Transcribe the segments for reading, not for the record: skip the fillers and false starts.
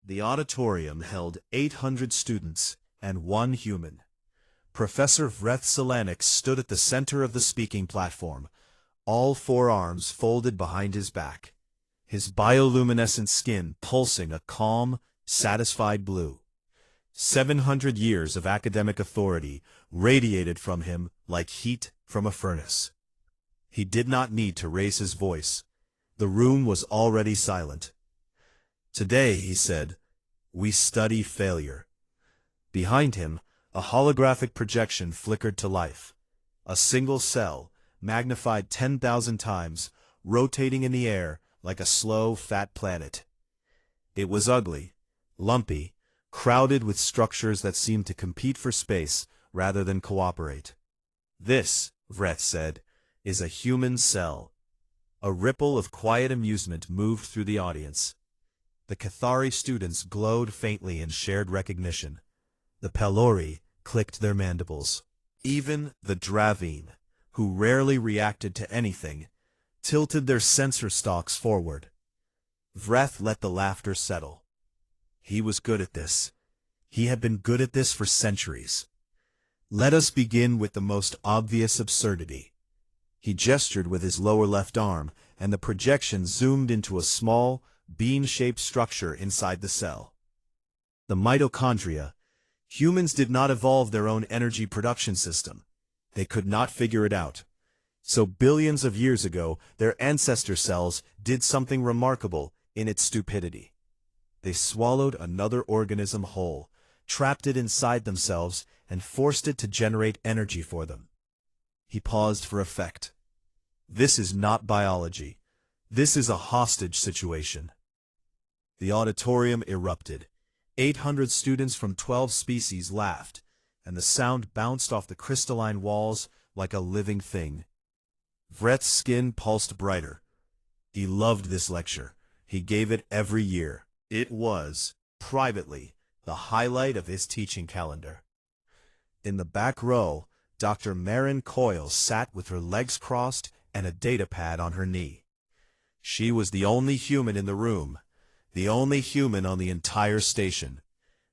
The auditorium held 800 students and one human. Professor Vreth Solanix stood at the center of the speaking platform, all four arms folded behind his back, his bioluminescent skin pulsing a calm, satisfied blue. 700 years of academic authority radiated from him like heat from a furnace. He did not need to raise his voice. The room was already silent. "Today," he said, "we study failure." Behind him, a holographic projection flickered to life. A single cell, magnified 10,000 times, rotating in the air like a slow, fat planet. It was ugly, lumpy, crowded with structures that seemed to compete for space rather than cooperate. "This," Vreth said, "is a human cell." A ripple of quiet amusement moved through the audience. The Cathari students glowed faintly in shared recognition. The Pelori clicked their mandibles. Even the Dravine, who rarely reacted to anything, tilted their sensor stalks forward. Vreth let the laughter settle. He was good at this. He had been good at this for centuries. "Let us begin with the most obvious absurdity." He gestured with his lower left arm, and the projection zoomed into a small, bean-shaped structure inside the cell. The mitochondria. Humans did not evolve their own energy production system. They could not figure it out. So billions of years ago, their ancestor cells did something remarkable in its stupidity. They swallowed another organism whole, trapped it inside themselves, and forced it to generate energy for them. He paused for effect. "This is not biology. This is a hostage situation." The auditorium erupted. 800 students from 12 species laughed, and the sound bounced off the crystalline walls like a living thing. Vreth's skin pulsed brighter. He loved this lecture. He gave it every year. It was, privately, the highlight of his teaching calendar. In the back row, Dr. Marin Coyle sat with her legs crossed and a data pad on her knee. She was the only human in the room, the only human on the entire station,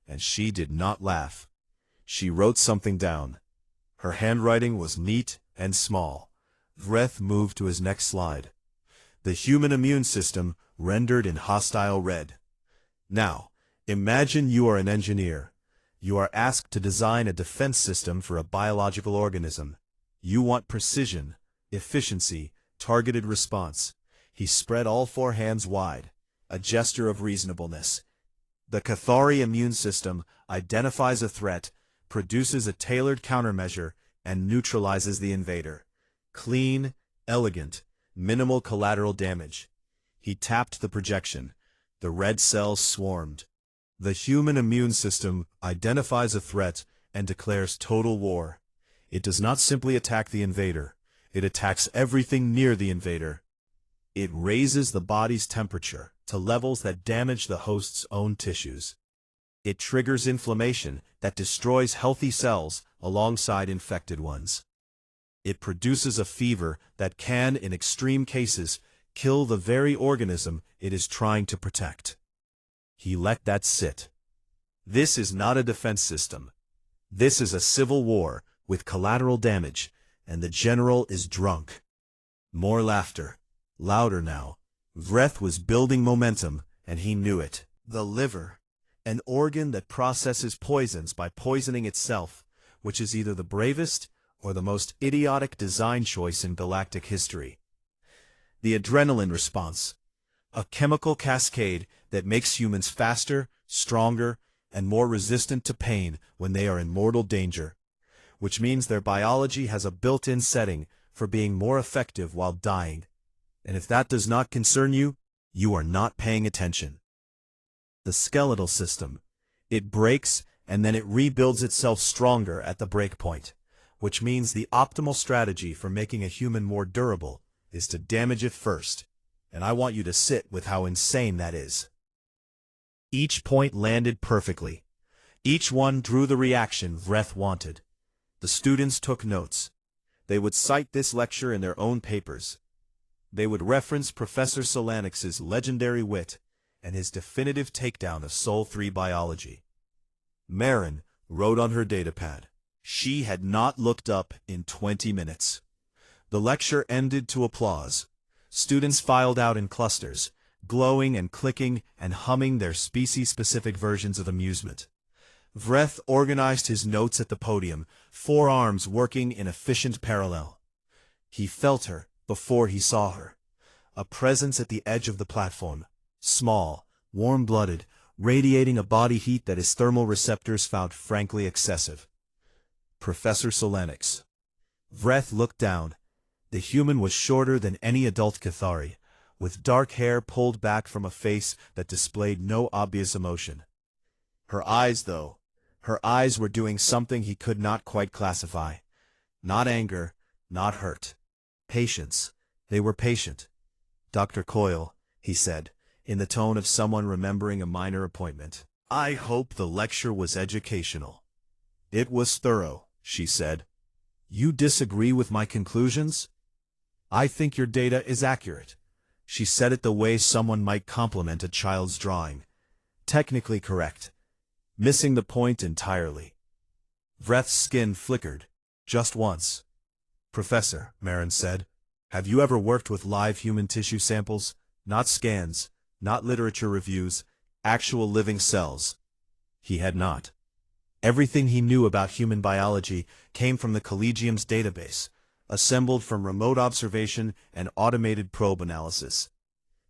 and she did not laugh. She wrote something down. Her handwriting was neat and small. Vreth moved to his next slide. The human immune system rendered in hostile red. "Now, imagine you are an engineer. You are asked to design a defense system for a biological organism. You want precision, efficiency, targeted response." He spread all four hands wide, a gesture of reasonableness. "The Cathari immune system identifies a threat, produces a tailored countermeasure, and neutralizes the invader. Clean, elegant, minimal collateral damage." He tapped the projection. The red cells swarmed. "The human immune system identifies a threat and declares total war. It does not simply attack the invader. It attacks everything near the invader. It raises the body's temperature to levels that damage the host's own tissues. It triggers inflammation that destroys healthy cells alongside infected ones. It produces a fever that can, in extreme cases, kill the very organism it is trying to protect." He let that sit. "This is not a defense system. This is a civil war with collateral damage, and the general is drunk." More laughter. Louder now. Vreth was building momentum, and he knew it. The liver, an organ that processes poisons by poisoning itself, which is either the bravest or the most idiotic design choice in galactic history. The adrenaline response, a chemical cascade that makes humans faster, stronger, and more resistant to pain when they are in mortal danger, which means their biology has a built-in setting for being more effective while dying. And if that does not concern you, you are not paying attention. The skeletal system. It breaks, and then it rebuilds itself stronger at the breakpoint, which means the optimal strategy for making a human more durable is to damage it first, and I want you to sit with how insane that is. Each point landed perfectly. Each one drew the reaction Vreth wanted. The students took notes. They would cite this lecture in their own papers. They would reference Professor Solanix's legendary wit, and his definitive takedown of Sol 3 biology. Marin wrote on her datapad. She had not looked up in 20 minutes. The lecture ended to applause. Students filed out in clusters, glowing and clicking and humming their species-specific versions of amusement. Vreth organized his notes at the podium, forearms working in efficient parallel. He felt her before he saw her. A presence at the edge of the platform, small, warm-blooded, radiating a body heat that his thermal receptors found frankly excessive. Professor Solanix. Vreth looked down. The human was shorter than any adult Cathari, with dark hair pulled back from a face that displayed no obvious emotion. Her eyes, though, her eyes were doing something he could not quite classify. Not anger, not hurt. Patience. They were patient. Dr. Coyle, he said, in the tone of someone remembering a minor appointment. I hope the lecture was educational. It was thorough, she said. You disagree with my conclusions? I think your data is accurate. She said it the way someone might compliment a child's drawing. Technically correct. Missing the point entirely. Vreth's skin flickered. Just once. Professor, Marin said, have you ever worked with live human tissue samples? Not scans, not literature reviews, actual living cells. He had not. Everything he knew about human biology came from the Collegium's database, assembled from remote observation and automated probe analysis.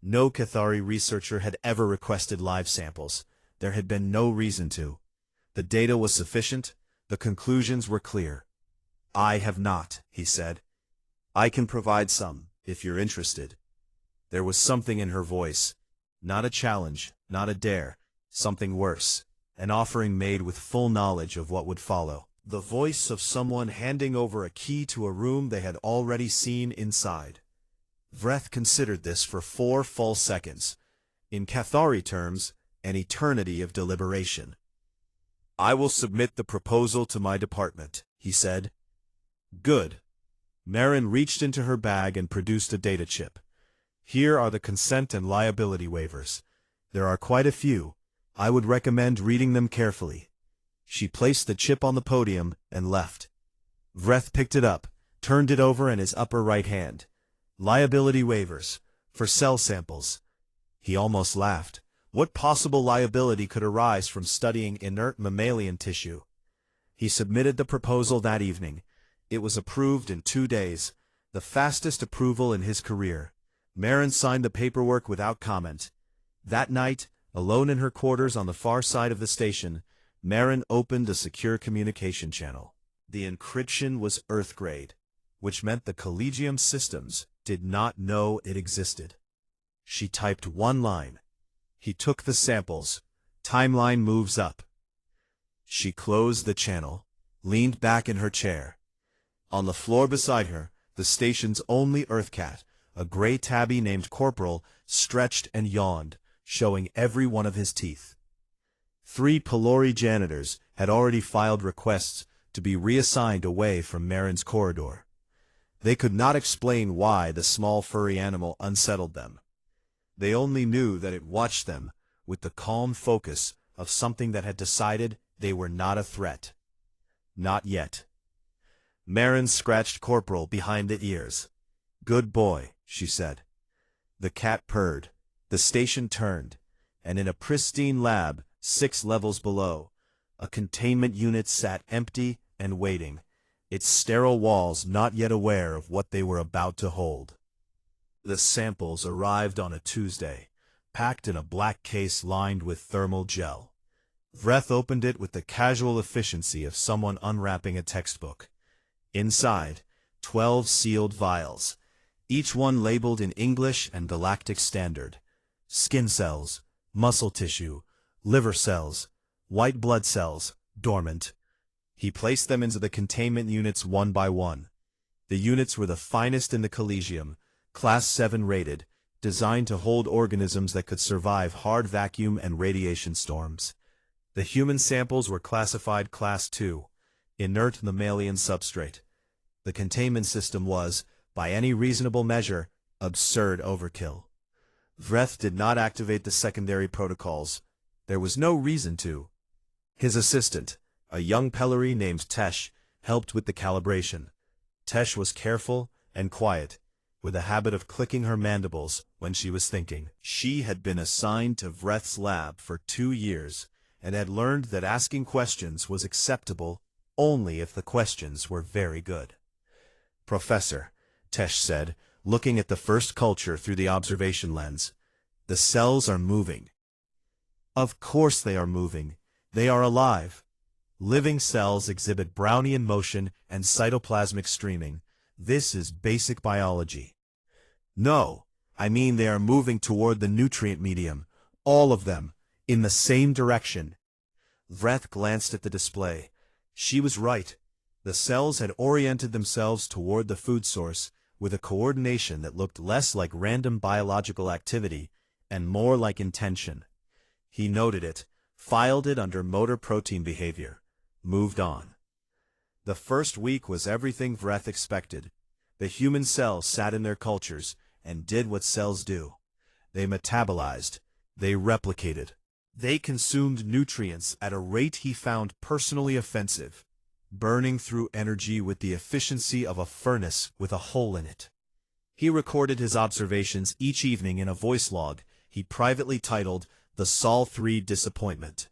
No Cathari researcher had ever requested live samples. There had been no reason to. The data was sufficient. The conclusions were clear. I have not, he said. I can provide some, if you're interested. There was something in her voice. Not a challenge, not a dare, something worse. An offering made with full knowledge of what would follow. The voice of someone handing over a key to a room they had already seen inside. Vreth considered this for 4 full seconds. In Cathari terms, an eternity of deliberation. I will submit the proposal to my department, he said. Good. Marin reached into her bag and produced a data chip. Here are the consent and liability waivers. There are quite a few. I would recommend reading them carefully. She placed the chip on the podium and left. Vreth picked it up, turned it over in his upper right hand. Liability waivers. For cell samples. He almost laughed. What possible liability could arise from studying inert mammalian tissue? He submitted the proposal that evening. It was approved in 2 days, the fastest approval in his career. Marin signed the paperwork without comment. That night, alone in her quarters on the far side of the station, Marin opened a secure communication channel. The encryption was Earth-grade, which meant the Collegium systems did not know it existed. She typed 1 line. He took the samples. Timeline moves up. She closed the channel, leaned back in her chair. On the floor beside her, the station's only Earthcat, a gray tabby named Corporal, stretched and yawned, showing every one of his teeth. 3 Pelori janitors had already filed requests to be reassigned away from Marin's corridor. They could not explain why the small furry animal unsettled them. They only knew that it watched them with the calm focus of something that had decided they were not a threat. Not yet. Marin scratched Corporal behind the ears. Good boy, she said. The cat purred. The station turned, and in a pristine lab 6 levels below, a containment unit sat empty and waiting, its sterile walls not yet aware of what they were about to hold. The samples arrived on a Tuesday, packed in a black case lined with thermal gel. Vreth opened it with the casual efficiency of someone unwrapping a textbook. Inside, 12 sealed vials, each one labeled in English and Galactic Standard. Skin cells, muscle tissue, liver cells, white blood cells, dormant. He placed them into the containment units one by one. The units were the finest in the Collegium, Class 7 rated, designed to hold organisms that could survive hard vacuum and radiation storms. The human samples were classified Class 2, inert mammalian substrate. The containment system was, by any reasonable measure, absurd overkill. Vreth did not activate the secondary protocols. There was no reason to. His assistant, a young Pellery named Tesh, helped with the calibration. Tesh was careful and quiet, with a habit of clicking her mandibles when she was thinking. She had been assigned to Vreth's lab for 2 years, and had learned that asking questions was acceptable only if the questions were very good. "Professor," Tesh said, looking at the first culture through the observation lens, "the cells are moving." "Of course they are moving. They are alive. Living cells exhibit Brownian motion and cytoplasmic streaming. This is basic biology." "No, I mean they are moving toward the nutrient medium, all of them, in the same direction." Vreth glanced at the display. She was right. The cells had oriented themselves toward the food source, with a coordination that looked less like random biological activity and more like intention. He noted it, filed it under motor protein behavior, moved on. The first week was everything Vreth expected. The human cells sat in their cultures and did what cells do. They metabolized. They replicated. They consumed nutrients at a rate he found personally offensive, burning through energy with the efficiency of a furnace with a hole in it. He recorded his observations each evening in a voice log he privately titled The Sol 3 Disappointment.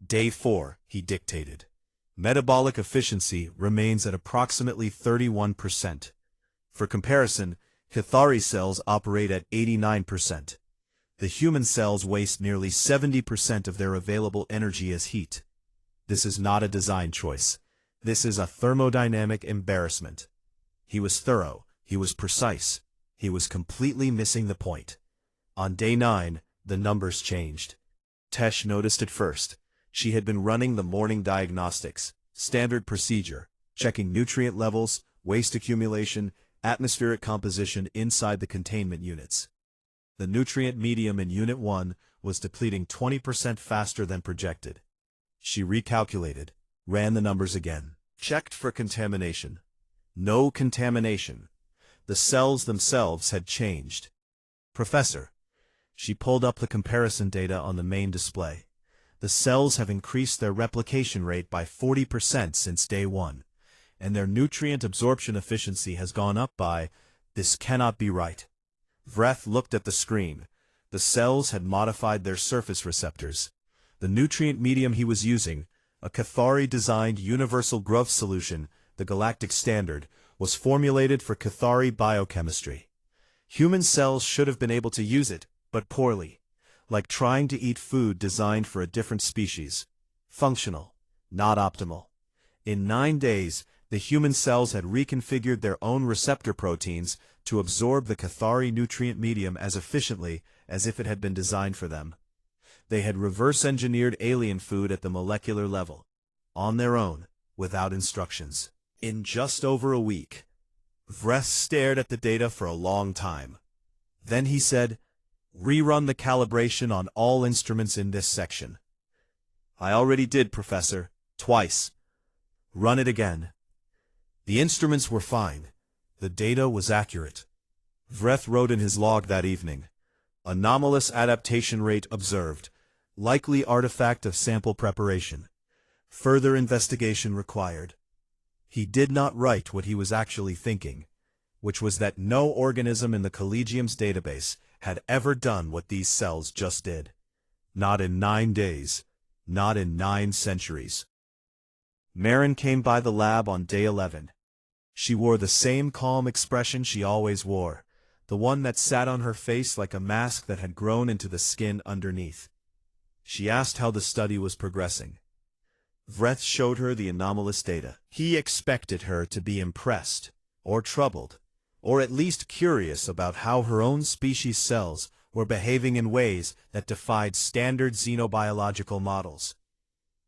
"Day 4, he dictated. "Metabolic efficiency remains at approximately 31%. For comparison, Cathari cells operate at 89%. The human cells waste nearly 70% of their available energy as heat. This is not a design choice. This is a thermodynamic embarrassment." He was thorough. He was precise. He was completely missing the point. On day 9, the numbers changed. Tesh noticed it first. She had been running the morning diagnostics, standard procedure, checking nutrient levels, waste accumulation, atmospheric composition inside the containment units. The nutrient medium in Unit 1 was depleting 20% faster than projected. She recalculated, ran the numbers again, checked for contamination. No contamination. The cells themselves had changed. "Professor," she pulled up the comparison data on the main display. "The cells have increased their replication rate by 40% since day 1, and their nutrient absorption efficiency has gone up by... This cannot be right." Vreth looked at the screen. The cells had modified their surface receptors. The nutrient medium he was using, a Cathari-designed universal growth solution, the Galactic Standard, was formulated for Cathari biochemistry. Human cells should have been able to use it, but poorly. Like trying to eat food designed for a different species. Functional, not optimal. In 9 days, the human cells had reconfigured their own receptor proteins to absorb the Cathari nutrient medium as efficiently as if it had been designed for them. They had reverse-engineered alien food at the molecular level, on their own, without instructions. In just over a week, Vreth stared at the data for a long time. Then he said, "Rerun the calibration on all instruments in this section." "I already did, Professor. Twice." "Run it again." The instruments were fine. The data was accurate. Vreth wrote in his log that evening, "Anomalous adaptation rate observed. Likely artifact of sample preparation. Further investigation required." He did not write what he was actually thinking, which was that no organism in the Collegium's database had ever done what these cells just did. Not in 9 days. Not in 9 centuries. Marin came by the lab on day 11. She wore the same calm expression she always wore, the one that sat on her face like a mask that had grown into the skin underneath. She asked how the study was progressing. Vreth showed her the anomalous data. He expected her to be impressed, or troubled, or at least curious about how her own species' cells were behaving in ways that defied standard xenobiological models.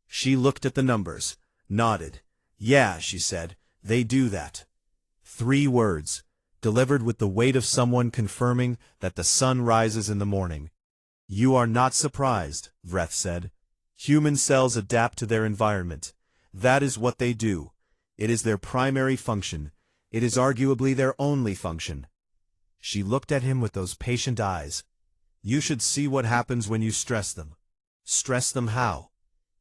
She looked at the numbers, nodded. "Yeah," she said, "they do that." 3 words, delivered with the weight of someone confirming that the sun rises in the morning. "You are not surprised," Vreth said. "Human cells adapt to their environment. That is what they do. It is their primary function. It is arguably their only function." She looked at him with those patient eyes. You should see what happens when you stress them. Stress them how?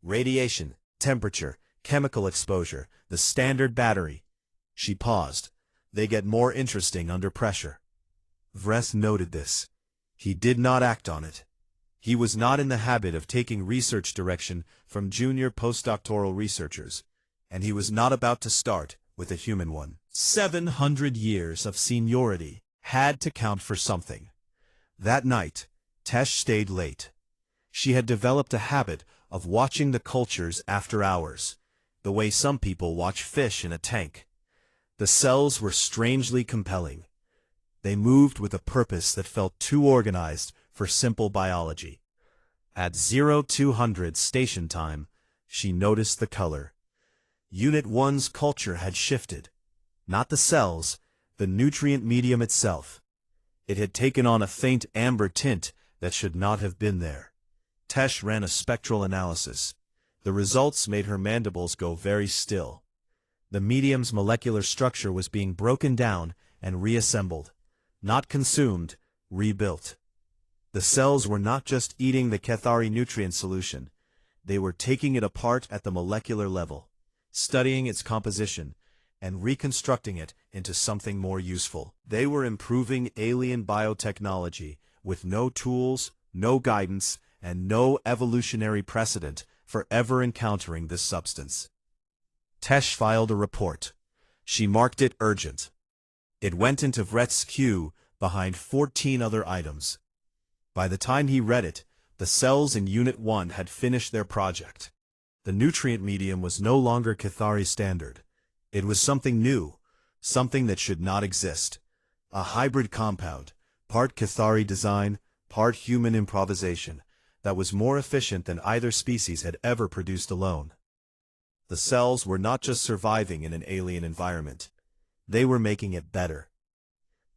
Radiation, temperature, chemical exposure, the standard battery. She paused. They get more interesting under pressure. Vreth noted this. He did not act on it. He was not in the habit of taking research direction from junior postdoctoral researchers, and he was not about to start with a human one. 700 years of seniority had to count for something. That night, Tesh stayed late. She had developed a habit of watching the cultures after hours, the way some people watch fish in a tank. The cells were strangely compelling. They moved with a purpose that felt too organized for simple biology. At 0200 station time, she noticed the color. Unit 1's culture had shifted. Not the cells, the nutrient medium itself. It had taken on a faint amber tint that should not have been there. Tesh ran a spectral analysis. The results made her mandibles go very still. The medium's molecular structure was being broken down and reassembled. Not consumed, rebuilt. The cells were not just eating the Cathari nutrient solution. They were taking it apart at the molecular level, studying its composition, and reconstructing it into something more useful. They were improving alien biotechnology with no tools, no guidance, and no evolutionary precedent for ever encountering this substance. Tesh filed a report. She marked it urgent. It went into Vreth's queue behind 14 other items. By the time he read it, the cells in Unit 1 had finished their project. The nutrient medium was no longer Cathari standard. It was something new, something that should not exist. A hybrid compound, part Cathari design, part human improvisation, that was more efficient than either species had ever produced alone. The cells were not just surviving in an alien environment. They were making it better.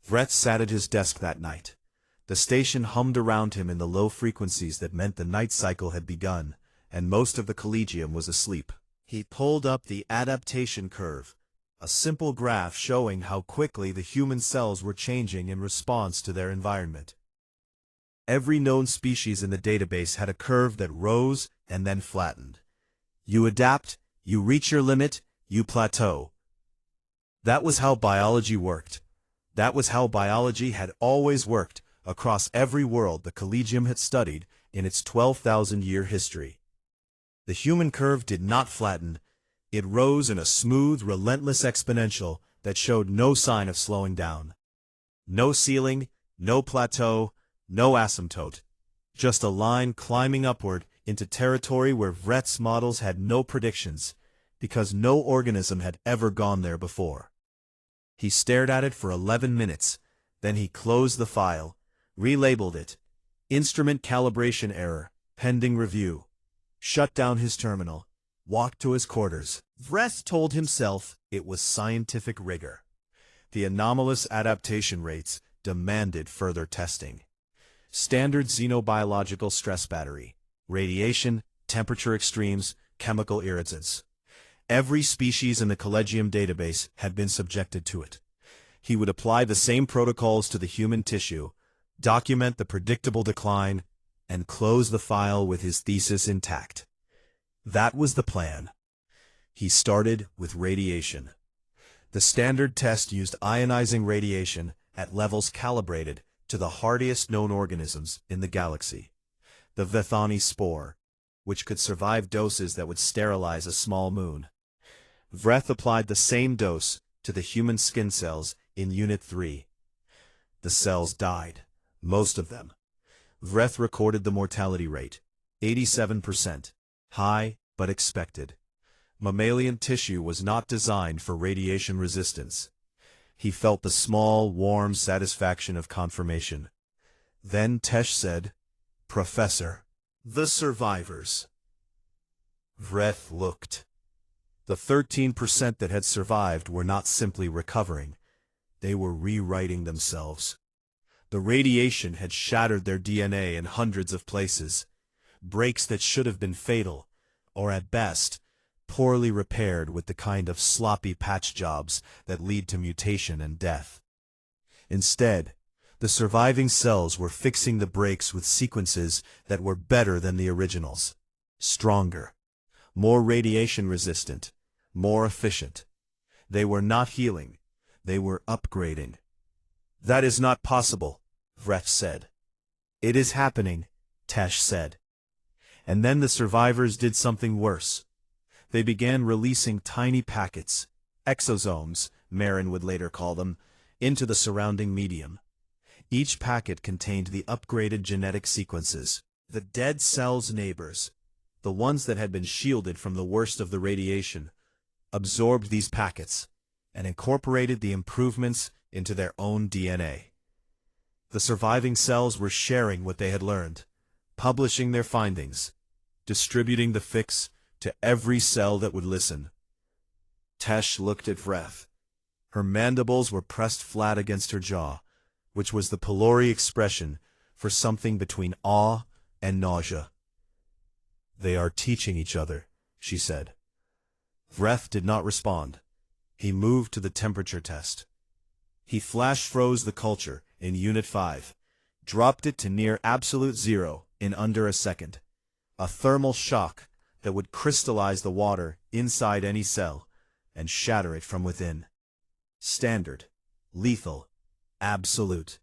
Vreth sat at his desk that night. The station hummed around him in the low frequencies that meant the night cycle had begun, and most of the collegium was asleep. He pulled up the adaptation curve, a simple graph showing how quickly the human cells were changing in response to their environment. Every known species in the database had a curve that rose and then flattened. You adapt, you reach your limit, you plateau. That was how biology worked. That was how biology had always worked across every world the Collegium had studied in its 12,000-year history. The human curve did not flatten. It rose in a smooth, relentless exponential that showed no sign of slowing down. No ceiling, no plateau, no asymptote. Just a line climbing upward into territory where Vreth's models had no predictions, because no organism had ever gone there before. He stared at it for 11 minutes, then he closed the file, relabeled it, instrument calibration error, pending review, shut down his terminal, walked to his quarters. Vreth told himself it was scientific rigor. The anomalous adaptation rates demanded further testing. Standard xenobiological stress battery, radiation, temperature extremes, chemical irritants. Every species in the Collegium database had been subjected to it. He would apply the same protocols to the human tissue, document the predictable decline, and close the file with his thesis intact. That was the plan. He started with radiation. The standard test used ionizing radiation at levels calibrated to the hardiest known organisms in the galaxy, the Vethani spore, which could survive doses that would sterilize a small moon. Vreth applied the same dose to the human skin cells in Unit 3. The cells died, most of them. Vreth recorded the mortality rate, 87%, high but expected. Mammalian tissue was not designed for radiation resistance. He felt the small, warm satisfaction of confirmation. Then Tesh said, "Professor, the survivors." Vreth looked. The 13% that had survived were not simply recovering. They were rewriting themselves. The radiation had shattered their DNA in hundreds of places, breaks that should have been fatal, or at best, poorly repaired with the kind of sloppy patch jobs that lead to mutation and death. Instead, The surviving cells were fixing the breaks with sequences that were better than the originals. Stronger. More radiation-resistant. More efficient. They were not healing. They were upgrading. "That is not possible," Vreth said. "It is happening," Tesh said. And then the survivors did something worse. They began releasing tiny packets, exosomes, Marin would later call them, into the surrounding medium. Each packet contained the upgraded genetic sequences. The dead cells' neighbors, the ones that had been shielded from the worst of the radiation, absorbed these packets and incorporated the improvements into their own DNA. The surviving cells were sharing what they had learned, publishing their findings, distributing the fix to every cell that would listen. Tesh looked at Vreth. Her mandibles were pressed flat against her jaw, which was the Pelori expression for something between awe and nausea. "They are teaching each other," she said. Vreth did not respond. He moved to the temperature test. He flash-froze the culture in Unit 5, dropped it to near absolute zero in under a second. A thermal shock that would crystallize the water inside any cell and shatter it from within. Standard. Lethal. Absolute.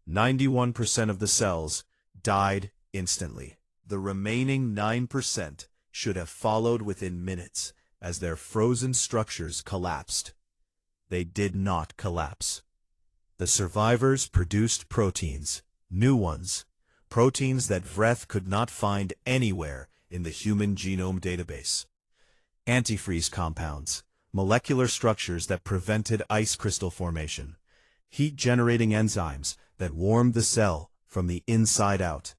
91% of the cells died instantly. The remaining 9% should have followed within minutes as their frozen structures collapsed. They did not collapse. The survivors produced proteins, new ones, proteins that Vreth could not find anywhere in the human genome database. Antifreeze compounds, molecular structures that prevented ice crystal formation, heat-generating enzymes that warmed the cell from the inside out.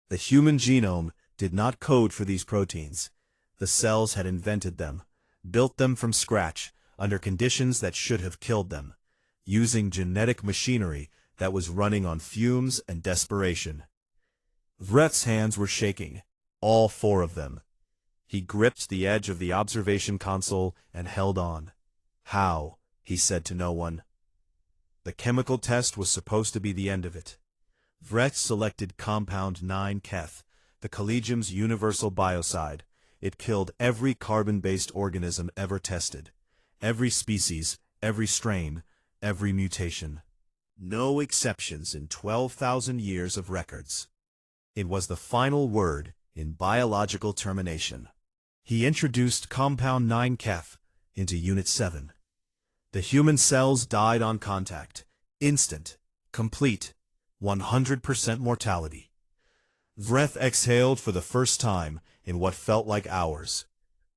The human genome did not code for these proteins. The cells had invented them, built them from scratch, under conditions that should have killed them, using genetic machinery that was running on fumes and desperation. Vreth's hands were shaking, all four of them. He gripped the edge of the observation console and held on. "How?" he said to no one. The chemical test was supposed to be the end of it. Vreth selected Compound 9-Keth, the Collegium's universal biocide. It killed every carbon-based organism ever tested. Every species, every strain, every mutation. No exceptions in 12,000 years of records. It was the final word in biological termination. He introduced Compound 9-Keth into Unit 7. The human cells died on contact. Instant. Complete. 100% mortality. Vreth exhaled for the first time in what felt like hours.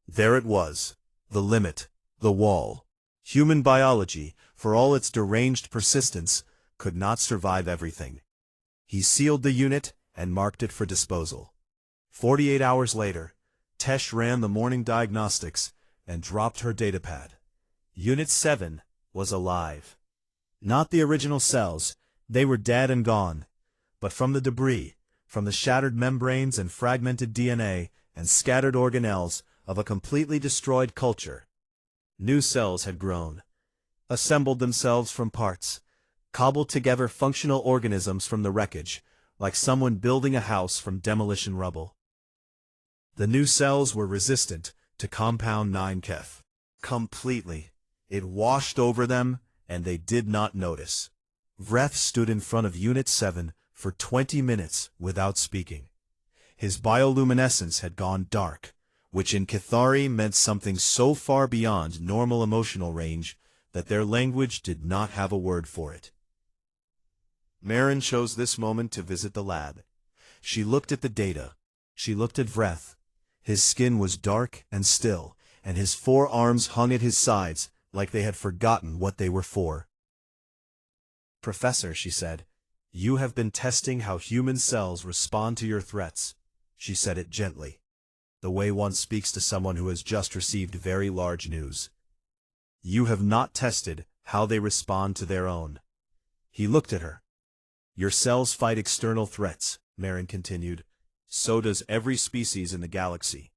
There it was. The limit. The wall. Human biology, for all its deranged persistence, could not survive everything. He sealed the unit and marked it for disposal. 48 hours later, Tesh ran the morning diagnostics and dropped her datapad. Unit 7 was alive. Not the original cells, they were dead and gone, but from the debris, from the shattered membranes and fragmented DNA and scattered organelles of a completely destroyed culture. New cells had grown, assembled themselves from parts, cobbled together functional organisms from the wreckage, like someone building a house from demolition rubble. The new cells were resistant to Compound 9-Keth. Completely. It washed over them, and they did not notice. Vreth stood in front of Unit 7 for 20 minutes without speaking. His bioluminescence had gone dark, which in Kethari meant something so far beyond normal emotional range that their language did not have a word for it. Marin chose this moment to visit the lab. She looked at the data. She looked at Vreth. His skin was dark and still, and his forearms hung at his sides like they had forgotten what they were for. "Professor," she said, "you have been testing how human cells respond to your threats." She said it gently, the way one speaks to someone who has just received very large news. "You have not tested how they respond to their own." He looked at her. "Your cells fight external threats," Marin continued. "So does every species in the galaxy.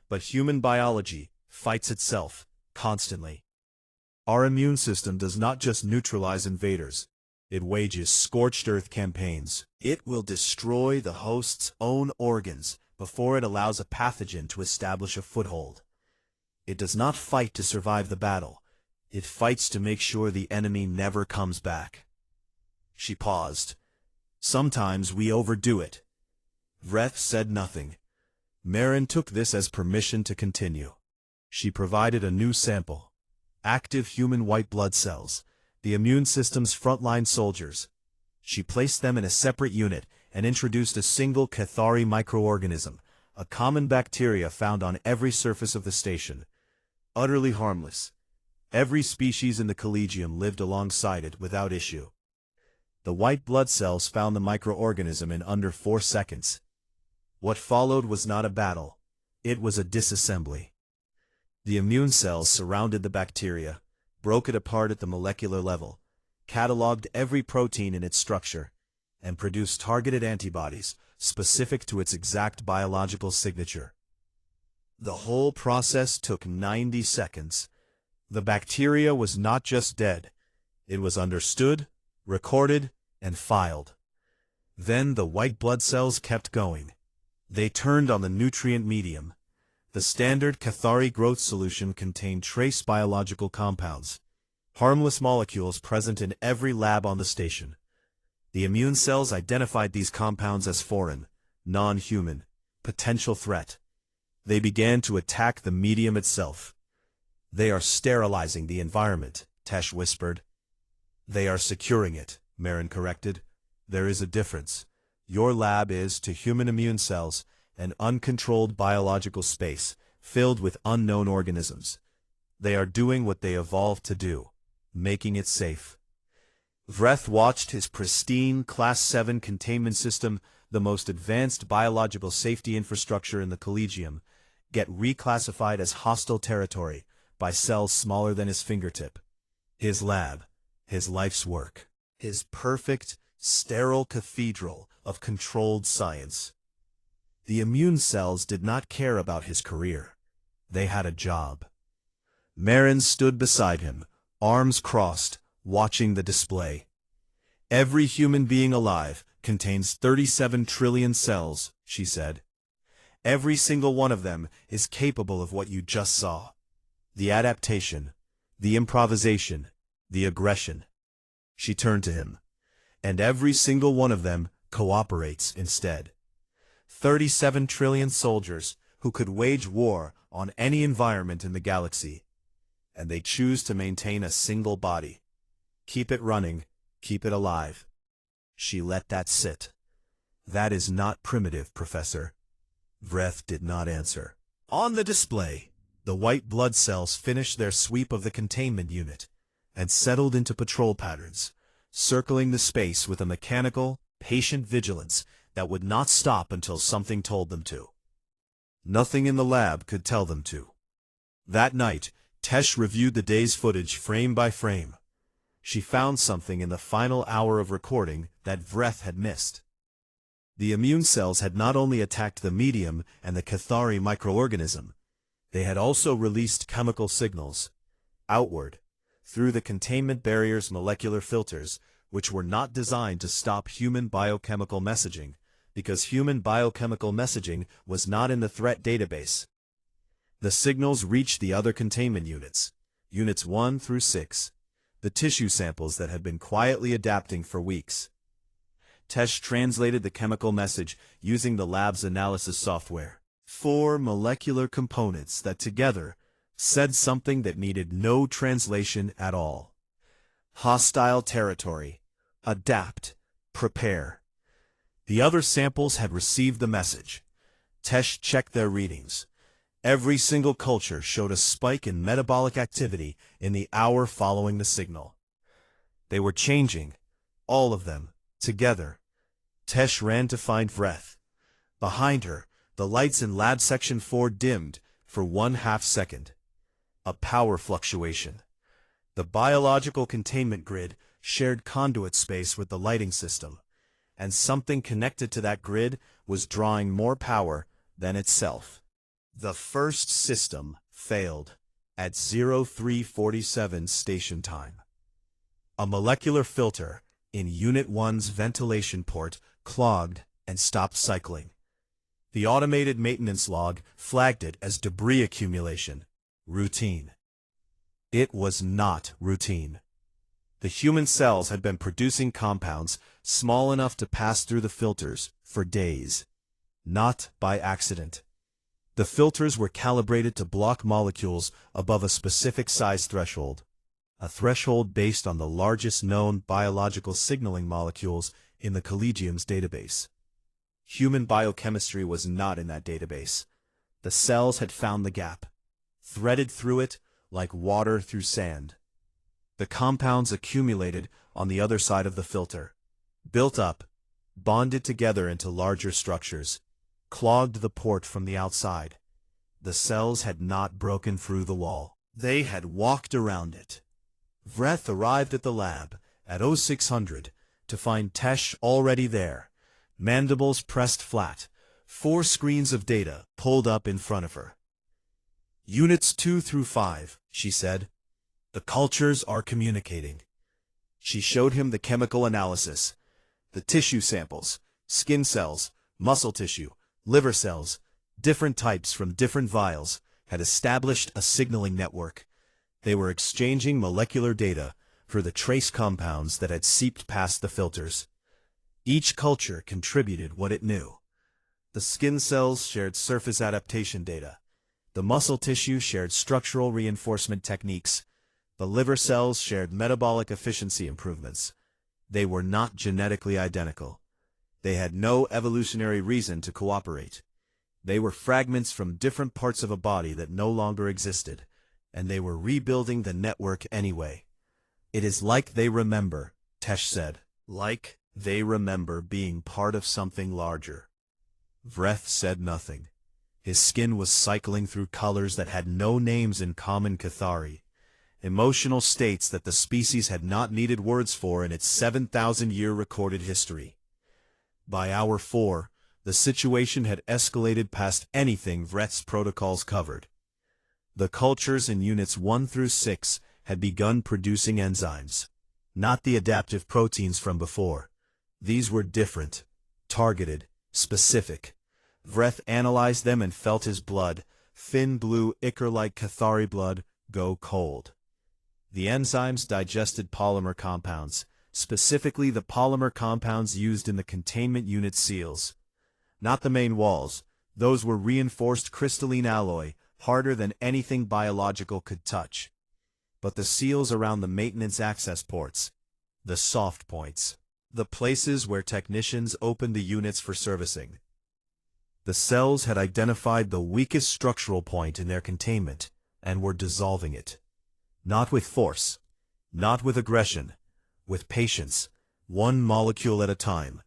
But human biology fights itself, constantly. Our immune system does not just neutralize invaders. It wages scorched earth campaigns. It will destroy the host's own organs before it allows a pathogen to establish a foothold. It does not fight to survive the battle. It fights to make sure the enemy never comes back. She paused. Sometimes we overdo it. Vreth said nothing. Marin took this as permission to continue. She provided a new sample. Active human white blood cells, the immune system's frontline soldiers. She placed them in a separate unit and introduced a single Cathari microorganism, a common bacteria found on every surface of the station. Utterly harmless. Every species in the Collegium lived alongside it without issue. The white blood cells found the microorganism in under 4 seconds. What followed was not a battle. It was a disassembly. The immune cells surrounded the bacteria, broke it apart at the molecular level, cataloged every protein in its structure, and produced targeted antibodies specific to its exact biological signature. The whole process took 90 seconds. The bacteria was not just dead. It was understood, recorded, and filed. Then the white blood cells kept going. They turned on the nutrient medium. The standard Cathari growth solution contained trace biological compounds, harmless molecules present in every lab on the station. The immune cells identified these compounds as foreign, non-human, potential threat. They began to attack the medium itself. "They are sterilizing the environment," Tesh whispered. "They are securing it," Marin corrected. "There is a difference. Your lab is, to human immune cells, an uncontrolled biological space, filled with unknown organisms. They are doing what they evolved to do, making it safe." Vreth watched his pristine Class 7 containment system, the most advanced biological safety infrastructure in the Collegium, get reclassified as hostile territory by cells smaller than his fingertip. His lab, his life's work, his perfect, sterile cathedral of controlled science. The immune cells did not care about his career. They had a job. Marin stood beside him, arms crossed, watching the display. "Every human being alive contains 37 trillion cells," she said. "Every single one of them is capable of what you just saw. The adaptation, the improvisation, the aggression." She turned to him. "And every single one of them cooperates instead. 37 trillion soldiers who could wage war on any environment in the galaxy. And they choose to maintain a single body. Keep it running, keep it alive." She let that sit. "That is not primitive, Professor." Vreth did not answer. On the display, the white blood cells finished their sweep of the containment unit and settled into patrol patterns, circling the space with a mechanical, patient vigilance that would not stop until something told them to. Nothing in the lab could tell them to. That night, Tesh reviewed the day's footage frame by frame. She found something in the final hour of recording that Vreth had missed. The immune cells had not only attacked the medium and the Cathari microorganism, they had also released chemical signals outward, through the containment barrier's molecular filters, which were not designed to stop human biochemical messaging, because human biochemical messaging was not in the threat database. The signals reached the other containment units, Units 1 through 6, the tissue samples that had been quietly adapting for weeks. Tesh translated the chemical message using the lab's analysis software. 4 molecular components that together said something that needed no translation at all. Hostile territory. Adapt. Prepare. The other samples had received the message. Tesh checked their readings. Every single culture showed a spike in metabolic activity in the hour following the signal. They were changing, all of them, together. Tesh ran to find Vreth. Behind her, the lights in Lab Section 4 dimmed for 1/2 second. A power fluctuation. The biological containment grid shared conduit space with the lighting system, and something connected to that grid was drawing more power than itself. The first system failed at 0347 station time. A molecular filter, in Unit 1's ventilation port clogged and stopped cycling. The automated maintenance log flagged it as debris accumulation. Routine. It was not routine. The human cells had been producing compounds small enough to pass through the filters for days. Not by accident. The filters were calibrated to block molecules above a specific size threshold, a threshold based on the largest known biological signaling molecules in the Collegium's database. Human biochemistry was not in that database. The cells had found the gap, threaded through it like water through sand. The compounds accumulated on the other side of the filter, built up, bonded together into larger structures, clogged the port from the outside. The cells had not broken through the wall. They had walked around it. Vreth arrived at the lab at 0600 to find Tesh already there, mandibles pressed flat, 4 screens of data pulled up in front of her. Units 2 through 5, she said. The cultures are communicating. She showed him the chemical analysis, the tissue samples, skin cells, muscle tissue, liver cells, different types from different vials, had established a signaling network. They were exchanging molecular data for the trace compounds that had seeped past the filters. Each culture contributed what it knew. The skin cells shared surface adaptation data. The muscle tissue shared structural reinforcement techniques. The liver cells shared metabolic efficiency improvements. They were not genetically identical. They had no evolutionary reason to cooperate. They were fragments from different parts of a body that no longer existed, and they were rebuilding the network anyway. It is like they remember, Tesh said. Like they remember being part of something larger. Vreth said nothing. His skin was cycling through colors that had no names in common Cathari, emotional states that the species had not needed words for in its 7,000-year recorded history. By hour 4, the situation had escalated past anything Vreth's protocols covered. The cultures in Units 1 through 6 had begun producing enzymes, not the adaptive proteins from before. These were different, targeted, specific. Vreth analyzed them and felt his blood, thin blue ichor-like Cathari blood, go cold. The enzymes digested polymer compounds, specifically the polymer compounds used in the containment unit seals. Not the main walls. Those were reinforced crystalline alloy, harder than anything biological could touch. But the seals around the maintenance access ports, the soft points, the places where technicians opened the units for servicing. The cells had identified the weakest structural point in their containment and were dissolving it. Not with force, not with aggression, with patience, one molecule at a time.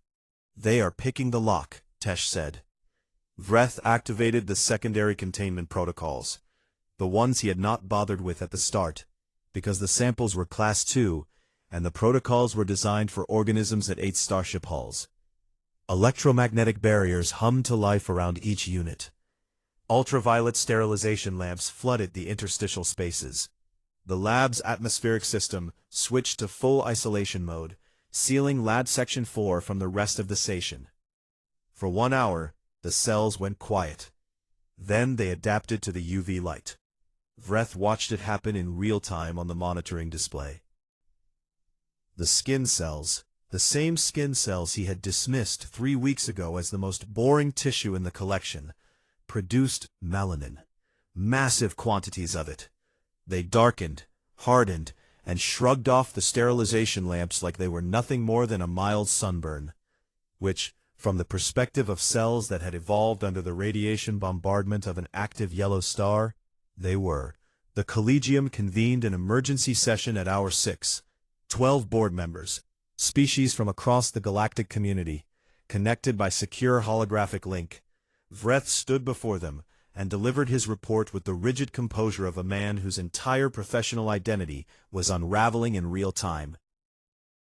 They are picking the lock, Tesh said. Vreth activated the secondary containment protocols, the ones he had not bothered with at the start, because the samples were Class 2, and the protocols were designed for organisms at 8 starship hulls. Electromagnetic barriers hummed to life around each unit. Ultraviolet sterilization lamps flooded the interstitial spaces. The lab's atmospheric system switched to full isolation mode, sealing Lab Section 4 from the rest of the station. For 1 hour, the cells went quiet. Then they adapted to the UV light. Vreth watched it happen in real time on the monitoring display. The skin cells, the same skin cells he had dismissed 3 weeks ago as the most boring tissue in the collection, produced melanin, massive quantities of it. They darkened, hardened, and shrugged off the sterilization lamps like they were nothing more than a mild sunburn, which, from the perspective of cells that had evolved under the radiation bombardment of an active yellow star, they were. The Collegium convened an emergency session at hour 6. 12 board members, species from across the galactic community, connected by secure holographic link. Vreth stood before them and delivered his report with the rigid composure of a man whose entire professional identity was unraveling in real time.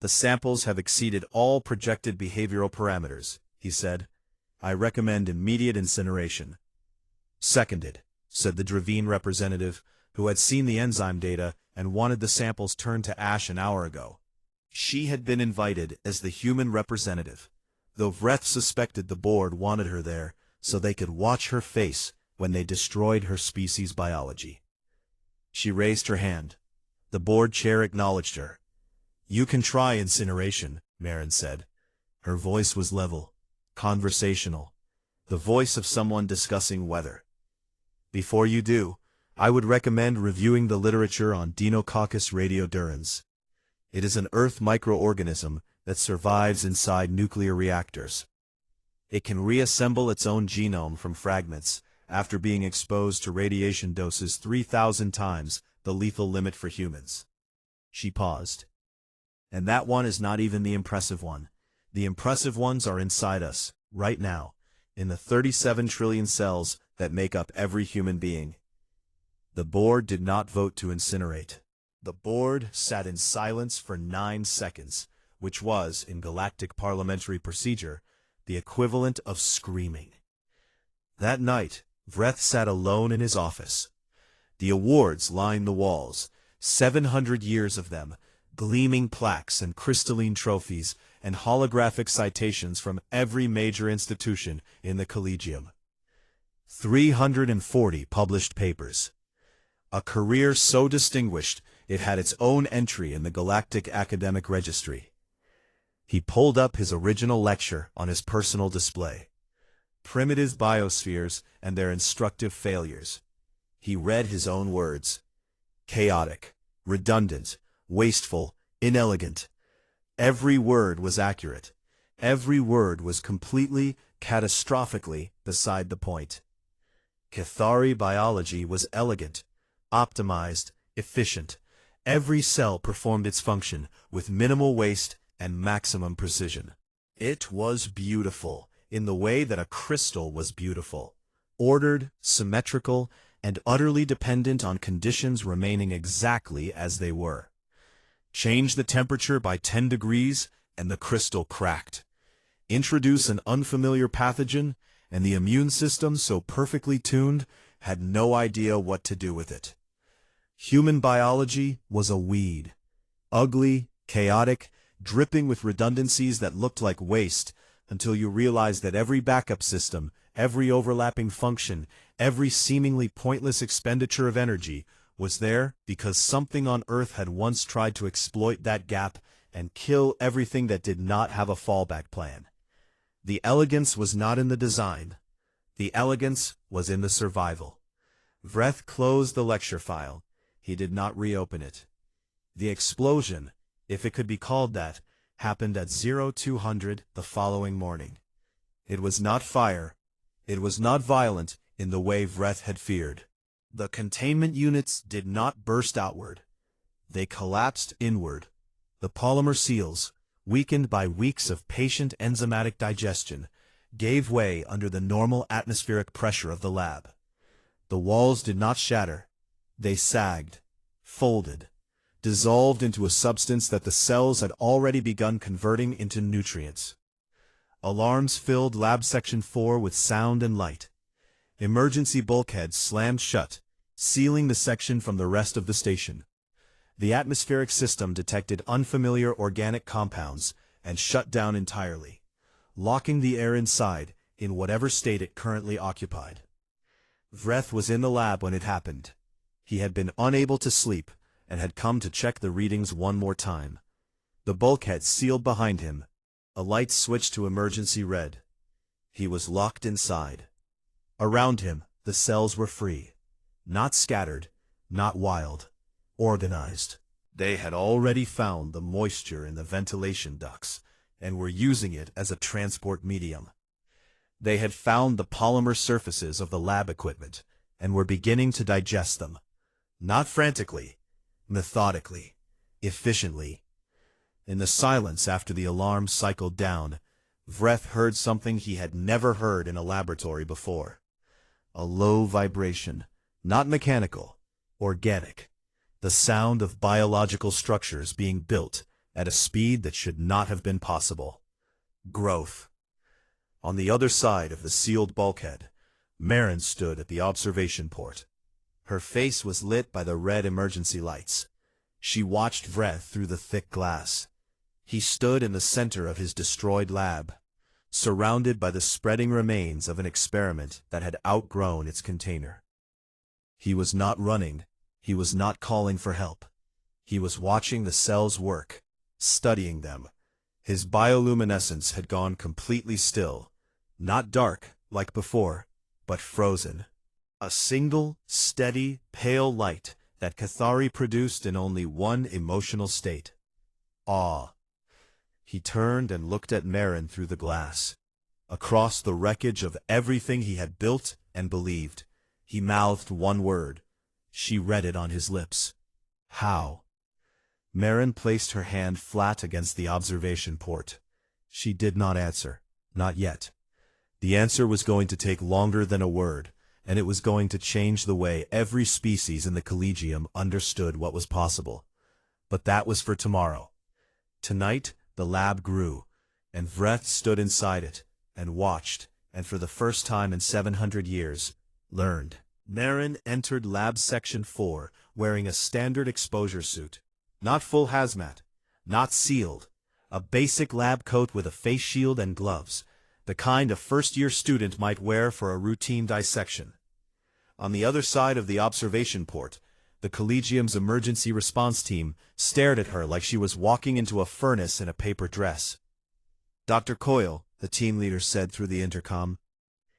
The samples have exceeded all projected behavioral parameters, he said. I recommend immediate incineration. Seconded, said the Dravine representative, who had seen the enzyme data and wanted the samples turned to ash an hour ago. She had been invited as the human representative, though Vreth suspected the board wanted her there so they could watch her face when they destroyed her species' biology. She raised her hand. The board chair acknowledged her. "You can try incineration," Marin said. Her voice was level, conversational, the voice of someone discussing weather. "Before you do, I would recommend reviewing the literature on Deinococcus radiodurans. It is an Earth microorganism that survives inside nuclear reactors. It can reassemble its own genome from fragments after being exposed to radiation doses 3,000 times the lethal limit for humans." She paused. "And that one is not even the impressive one. The impressive ones are inside us, right now, in the 37 trillion cells that make up every human being." The board did not vote to incinerate. The board sat in silence for 9 seconds, which was, in galactic parliamentary procedure, the equivalent of screaming. That night, Vreth sat alone in his office. The awards lined the walls, 700 years of them, gleaming plaques and crystalline trophies, and holographic citations from every major institution in the Collegium. 340 published papers. A career so distinguished it had its own entry in the Galactic Academic Registry. He pulled up his original lecture on his personal display. Primitive biospheres and their instructive failures. He read his own words. Chaotic, redundant, wasteful, inelegant. Every word was accurate. Every word was completely, catastrophically beside the point. Cathari biology was elegant, optimized, efficient. Every cell performed its function with minimal waste and maximum precision. It was beautiful in the way that a crystal was beautiful, ordered, symmetrical, and utterly dependent on conditions remaining exactly as they were. Change the temperature by 10 degrees and the crystal cracked. Introduce an unfamiliar pathogen, and the immune system, so perfectly tuned, had no idea what to do with it. Human biology was a weed. Ugly, chaotic, dripping with redundancies that looked like waste, until you realized that every backup system, every overlapping function, every seemingly pointless expenditure of energy was there because something on Earth had once tried to exploit that gap and kill everything that did not have a fallback plan. The elegance was not in the design. The elegance was in the survival. Vreth closed the lecture file. He did not reopen it. The explosion, if it could be called that, happened at 0200 the following morning. It was not fire. It was not violent in the way Vreth had feared. The containment units did not burst outward. They collapsed inward. The polymer seals, weakened by weeks of patient enzymatic digestion, gave way under the normal atmospheric pressure of the lab. The walls did not shatter. They sagged, folded, dissolved into a substance that the cells had already begun converting into nutrients. Alarms filled Lab Section 4 with sound and light. Emergency bulkheads slammed shut, sealing the section from the rest of the station. The atmospheric system detected unfamiliar organic compounds and shut down entirely, locking the air inside in whatever state it currently occupied. Vreth was in the lab when it happened. He had been unable to sleep and had come to check the readings one more time. The bulkhead sealed behind him. A light switched to emergency red. He was locked inside. Around him, the cells were free. Not scattered, not wild. Organized. They had already found the moisture in the ventilation ducts and were using it as a transport medium. They had found the polymer surfaces of the lab equipment and were beginning to digest them. Not frantically, methodically, efficiently. In the silence after the alarm cycled down, Vreth heard something he had never heard in a laboratory before. A low vibration, not mechanical, organic. The sound of biological structures being built at a speed that should not have been possible. Growth. On the other side of the sealed bulkhead, Marin stood at the observation port. Her face was lit by the red emergency lights. She watched Vreth through the thick glass. He stood in the center of his destroyed lab, surrounded by the spreading remains of an experiment that had outgrown its container. He was not running, he was not calling for help. He was watching the cells work, studying them. His bioluminescence had gone completely still, not dark like before, but frozen. A single, steady, pale light that Cathari produced in only one emotional state: awe. He turned and looked at Marin through the glass. Across the wreckage of everything he had built and believed, he mouthed one word. She read it on his lips. How? Marin placed her hand flat against the observation port. She did not answer. Not yet. The answer was going to take longer than a word, and it was going to change the way every species in the Collegium understood what was possible. But that was for tomorrow. Tonight, the lab grew, and Vreth stood inside it, and watched, and for the first time in 700 years, learned. Marin entered Lab Section 4, wearing a standard exposure suit. Not full hazmat, not sealed. A basic lab coat with a face shield and gloves, the kind a first-year student might wear for a routine dissection. On the other side of the observation port, the Collegium's emergency response team stared at her like she was walking into a furnace in a paper dress. Dr. Coyle, the team leader said through the intercom.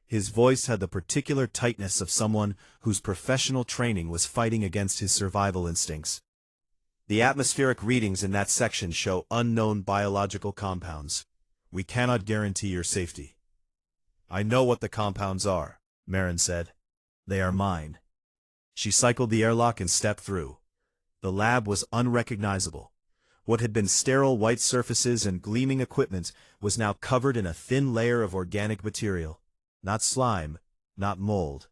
His voice had the particular tightness of someone whose professional training was fighting against his survival instincts. The atmospheric readings in that section show unknown biological compounds. We cannot guarantee your safety. I know what the compounds are, Marin said. They are mine. She cycled the airlock and stepped through. The lab was unrecognizable. What had been sterile white surfaces and gleaming equipment was now covered in a thin layer of organic material. Not slime, not mold,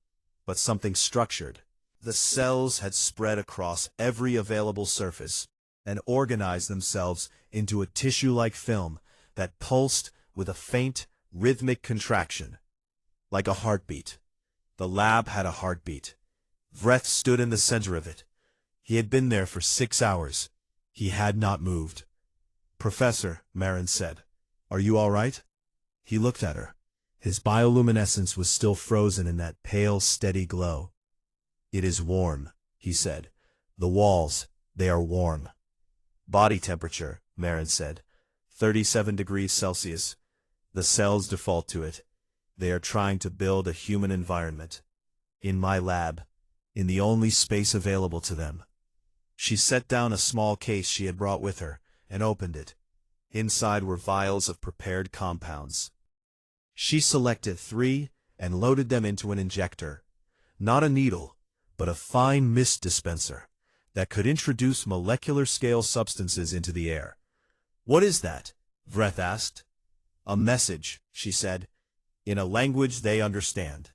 but something structured. The cells had spread across every available surface and organized themselves into a tissue-like film that pulsed with a faint, rhythmic contraction. Like a heartbeat. The lab had a heartbeat. Vreth stood in the center of it. He had been there for 6 hours. He had not moved. Professor, Marin said, are you all right? He looked at her. His bioluminescence was still frozen in that pale, steady glow. It is warm, he said. The walls, they are warm. Body temperature, Marin said. 37 degrees Celsius. The cells default to it. They are trying to build a human environment. In my lab. In the only space available to them. She set down a small case she had brought with her, and opened it. Inside were vials of prepared compounds. She selected 3, and loaded them into an injector. Not a needle, but a fine mist dispenser that could introduce molecular-scale substances into the air. What is that? Vreth asked. A message, she said, in a language they understand.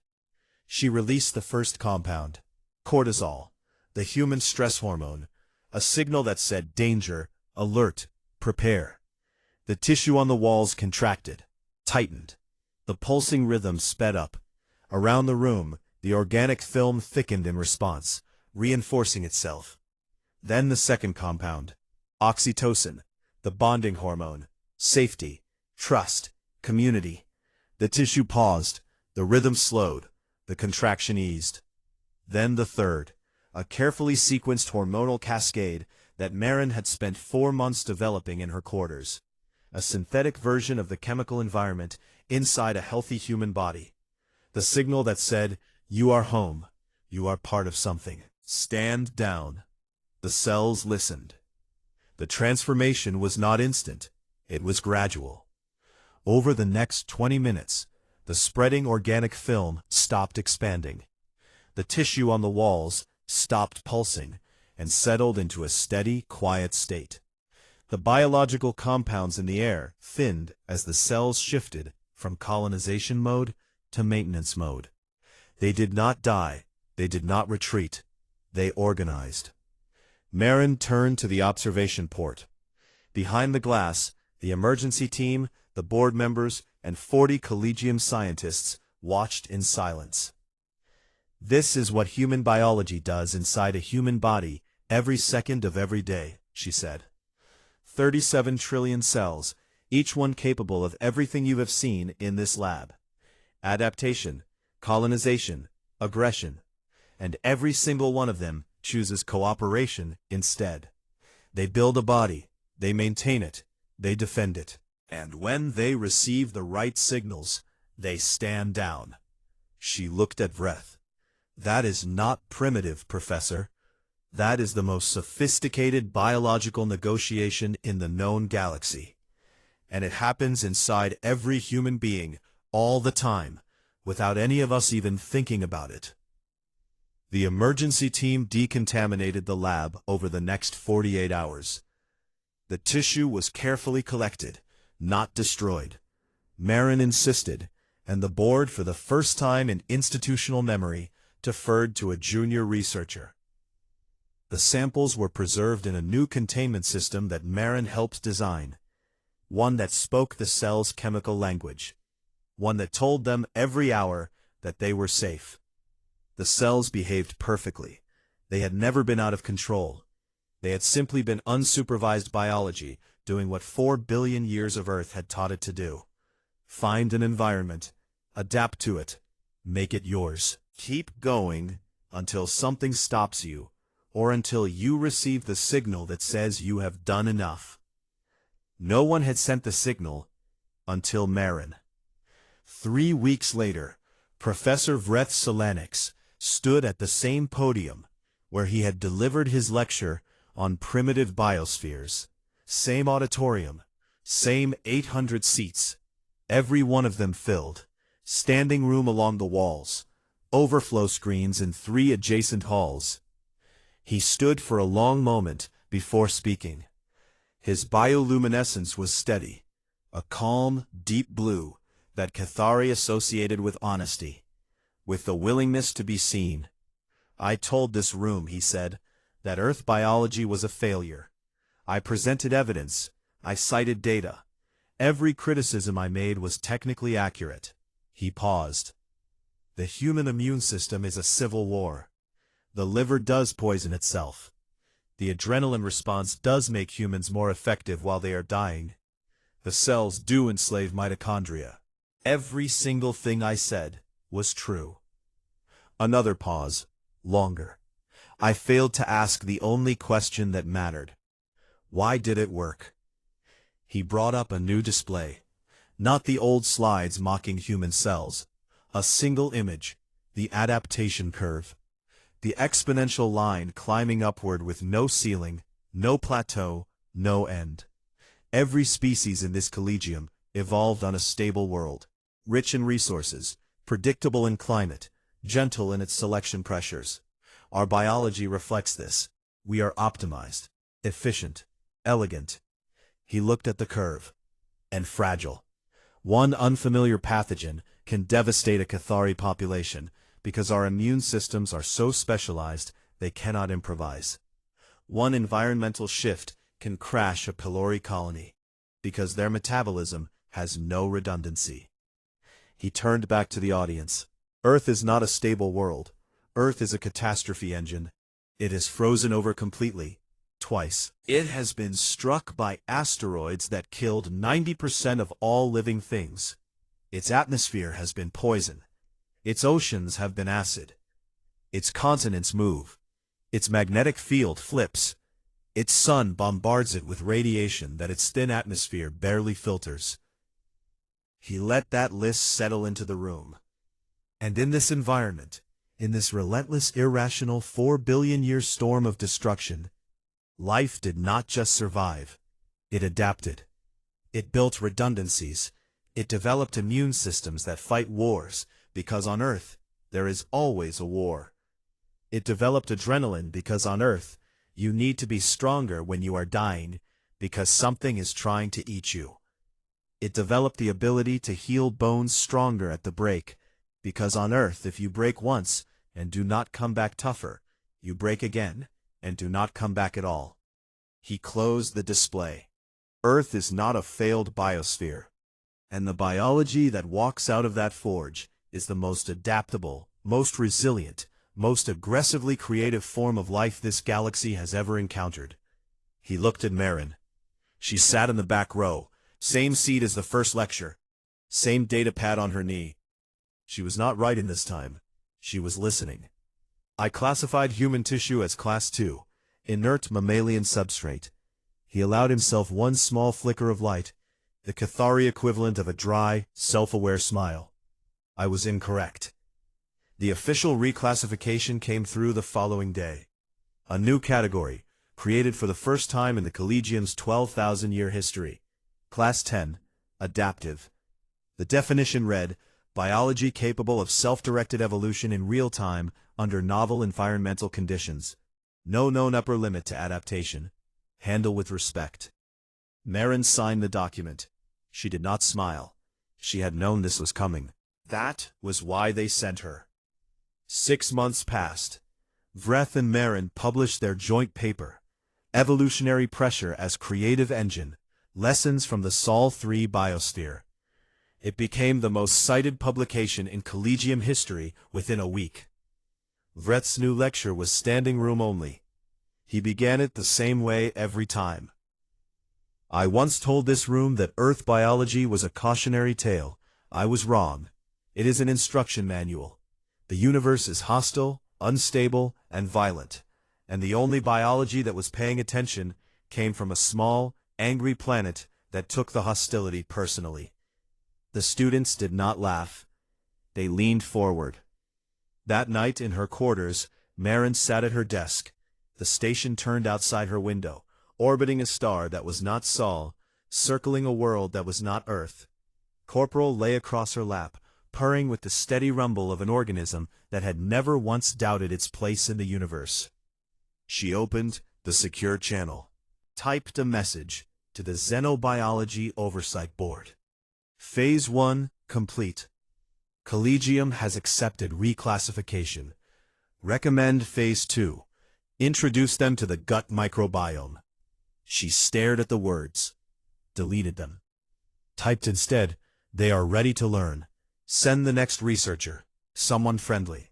She released the first compound, cortisol, the human stress hormone, a signal that said danger, alert, prepare. The tissue on the walls contracted, tightened. The pulsing rhythm sped up. Around the room, the organic film thickened in response, reinforcing itself. Then the second compound, oxytocin, the bonding hormone, safety, trust, community. The tissue paused, the rhythm slowed, the contraction eased. Then the third, a carefully sequenced hormonal cascade that Marin had spent 4 months developing in her quarters. A synthetic version of the chemical environment inside a healthy human body. The signal that said, you are home, you are part of something. Stand down. The cells listened. The transformation was not instant, it was gradual. Over the next 20 minutes, the spreading organic film stopped expanding. The tissue on the walls stopped pulsing and settled into a steady, quiet state. The biological compounds in the air thinned as the cells shifted from colonization mode to maintenance mode. They did not die, they did not retreat, they organized. Marin turned to the observation port. Behind the glass, the emergency team, the board members, and 40 Collegium scientists watched in silence. This is what human biology does inside a human body every second of every day, she said. 37 trillion cells, each one capable of everything you have seen in this lab. Adaptation, colonization, aggression. And every single one of them chooses cooperation instead. They build a body, they maintain it, they defend it. And when they receive the right signals, they stand down. She looked at Vreth. That is not primitive, Professor. That is the most sophisticated biological negotiation in the known galaxy. And it happens inside every human being, all the time, without any of us even thinking about it. The emergency team decontaminated the lab over the next 48 hours. The tissue was carefully collected, not destroyed. Marin insisted, and the board, for the first time in institutional memory, deferred to a junior researcher. The samples were preserved in a new containment system that Marin helped design, one that spoke the cell's chemical language, one that told them every hour that they were safe. The cells behaved perfectly. They had never been out of control. They had simply been unsupervised biology, doing what 4 billion years of Earth had taught it to do. Find an environment, adapt to it, make it yours. Keep going until something stops you, or until you receive the signal that says you have done enough. No one had sent the signal until Marin. 3 weeks later, Professor Vreth Solanix stood at the same podium where he had delivered his lecture on primitive biospheres. Same auditorium, same 800 seats, every one of them filled, standing room along the walls, overflow screens in 3 adjacent halls. He stood for a long moment before speaking. His bioluminescence was steady, a calm, deep blue that Cathari associated with honesty, with the willingness to be seen. I told this room, he said, that Earth biology was a failure. I presented evidence. I cited data. Every criticism I made was technically accurate. He paused. The human immune system is a civil war. The liver does poison itself. The adrenaline response does make humans more effective while they are dying. The cells do enslave mitochondria. Every single thing I said was true. Another pause, longer. I failed to ask the only question that mattered. Why did it work? He brought up a new display. Not the old slides mocking human cells. A single image, the adaptation curve. The exponential line climbing upward with no ceiling, no plateau, no end. Every species in this collegium evolved on a stable world, rich in resources, predictable in climate, gentle in its selection pressures. Our biology reflects this. We are optimized, efficient, elegant. He looked at the curve. And fragile. One unfamiliar pathogen can devastate a Cathari population because our immune systems are so specialized they cannot improvise. One environmental shift can crash a pylori colony because their metabolism has no redundancy. He turned back to the audience. Earth is not a stable world. Earth is a catastrophe engine. It is frozen over completely, twice. It has been struck by asteroids that killed 90% of all living things. Its atmosphere has been poison. Its oceans have been acid. Its continents move. Its magnetic field flips. Its sun bombards it with radiation that its thin atmosphere barely filters. He let that list settle into the room. And in this environment, in this relentless, irrational 4 billion year storm of destruction, life did not just survive. It adapted. It built redundancies. It developed immune systems that fight wars, because on Earth, there is always a war. It developed adrenaline because on Earth, you need to be stronger when you are dying, because something is trying to eat you. It developed the ability to heal bones stronger at the break, because on Earth, if you break once and do not come back tougher, you break again and do not come back at all. He closed the display. Earth is not a failed biosphere, and the biology that walks out of that forge is the most adaptable, most resilient, most aggressively creative form of life this galaxy has ever encountered. He looked at Marin. She sat in the back row, same seat as the first lecture, same data pad on her knee. She was not writing this time. She was listening. I classified human tissue as Class 2, inert mammalian substrate. He allowed himself one small flicker of light, the Cathari equivalent of a dry, self-aware smile. I was incorrect. The official reclassification came through the following day. A new category, created for the first time in the Collegium's 12,000-year history. Class 10, Adaptive. The definition read, biology capable of self-directed evolution in real time under novel environmental conditions. No known upper limit to adaptation. Handle with respect. Marin signed the document. She did not smile. She had known this was coming. That was why they sent her. 6 months passed. Vreth and Marin published their joint paper, Evolutionary Pressure as Creative Engine, Lessons from the Sol 3 Biosphere. It became the most cited publication in Collegium history within a week. Vreth's new lecture was standing room only. He began it the same way every time. I once told this room that Earth biology was a cautionary tale. I was wrong. It is an instruction manual. The universe is hostile, unstable, and violent, and the only biology that was paying attention came from a small, angry planet that took the hostility personally. The students did not laugh. They leaned forward. That night in her quarters, Marin sat at her desk. The station turned outside her window, orbiting a star that was not Sol, circling a world that was not Earth. Corporal lay across her lap, purring with the steady rumble of an organism that had never once doubted its place in the universe. She opened the secure channel, typed a message to the Xenobiology Oversight Board. Phase 1 complete. Collegium has accepted reclassification. Recommend Phase 2. Introduce them to the gut microbiome. She stared at the words, deleted them. Typed instead, they are ready to learn. Send the next researcher, someone friendly.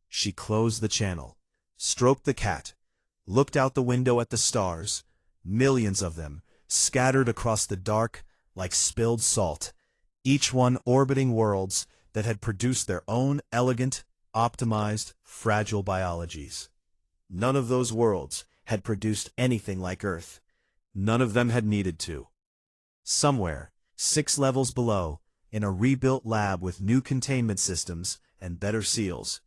She closed the channel, stroked the cat, looked out the window at the stars, millions of them, scattered across the dark like spilled salt, each one orbiting worlds that had produced their own elegant, optimized, fragile biologies. None of those worlds had produced anything like Earth. None of them had needed to. Somewhere, 6 levels below, in a rebuilt lab with new containment systems and better seals,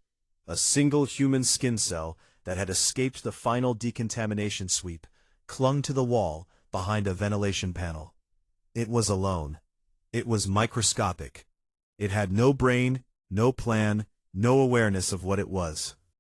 a single human skin cell that had escaped the final decontamination sweep clung to the wall behind a ventilation panel. It was alone. It was microscopic. It had no brain, no plan, no awareness of what it was.